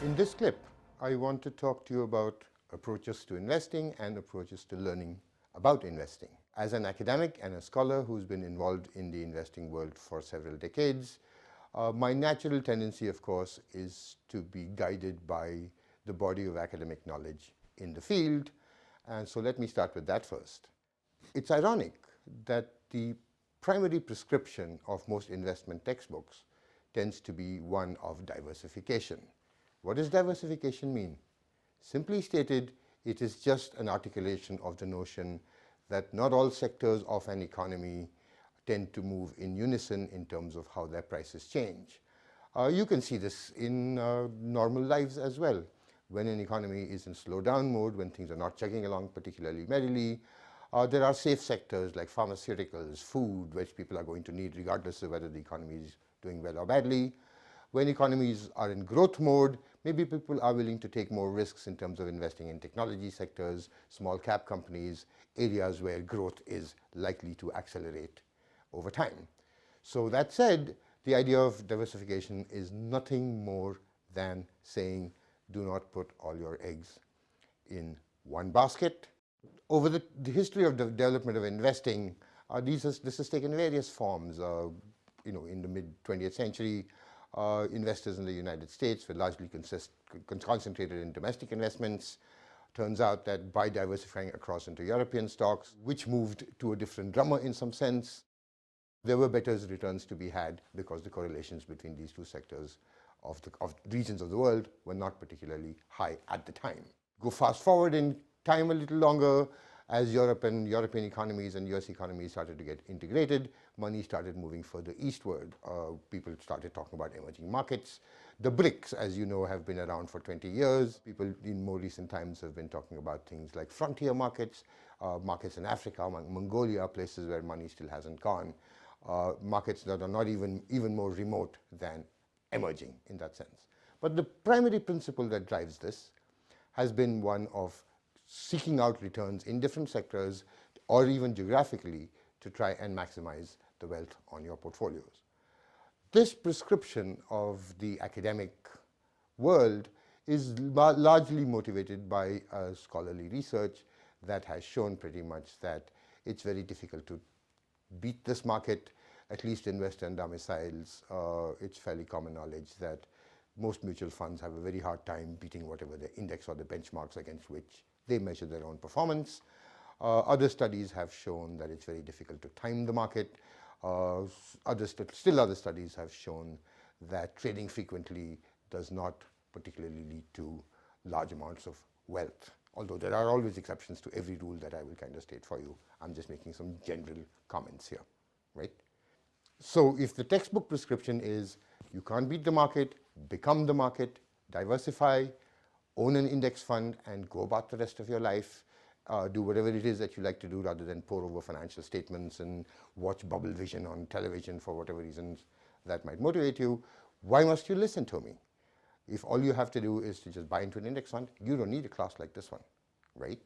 In this clip, I want to talk to you about approaches to investing and approaches to learning about investing. As an academic and a scholar who's been involved in the investing world for several decades, my natural tendency, of course, is to be guided by the body of academic knowledge in the field. And so let me start with that first. It's ironic that the primary prescription of most investment textbooks tends to be one of diversification. What does diversification mean? Simply stated, it is just an articulation of the notion that not all sectors of an economy tend to move in unison in terms of how their prices change. You can see this in normal lives as well. When an economy is in slowdown mode, when things are not chugging along particularly merrily, there are safe sectors like pharmaceuticals, food, which people are going to need regardless of whether the economy is doing well or badly. When economies are in growth mode, maybe people are willing to take more risks in terms of investing in technology sectors, small cap companies, areas where growth is likely to accelerate over time. So that said, the idea of diversification is nothing more than saying do not put all your eggs in one basket. Over the history of the development of investing, this has taken various forms. In the mid-20th century, investors in the United States were largely concentrated in domestic investments. Turns out that by diversifying across into European stocks, which moved to a different drummer in some sense, there were better returns to be had because the correlations between these two sectors of regions of the world were not particularly high at the time. Go fast forward in time a little longer, as European economies and US economies started to get integrated, money started moving further eastward. People started talking about emerging markets. The BRICS, as you know, have been around for 20 years. People in more recent times have been talking about things like frontier markets, markets in Africa, Mongolia, places where money still hasn't gone, markets that are not even more remote than emerging in that sense. But the primary principle that drives this has been one of seeking out returns in different sectors or even geographically to try and maximize the wealth on your portfolios. This prescription of the academic world is largely motivated by scholarly research that has shown pretty much that it's very difficult to beat this market, at least in Western domiciles. It's fairly common knowledge that most mutual funds have a very hard time beating whatever the index or the benchmarks against which they measure their own performance. Other studies have shown that it's very difficult to time the market. Still other studies have shown that trading frequently does not particularly lead to large amounts of wealth, although there are always exceptions to every rule that I will kind of state for you. I'm just making some general comments here, right? So if the textbook prescription is you can't beat the market, become the market, diversify, own an index fund, and go about the rest of your life, do whatever it is that you like to do rather than pore over financial statements and watch bubble vision on television for whatever reasons that might motivate you, why must you listen to me? If all you have to do is to just buy into an index fund, you don't need a class like this one, right?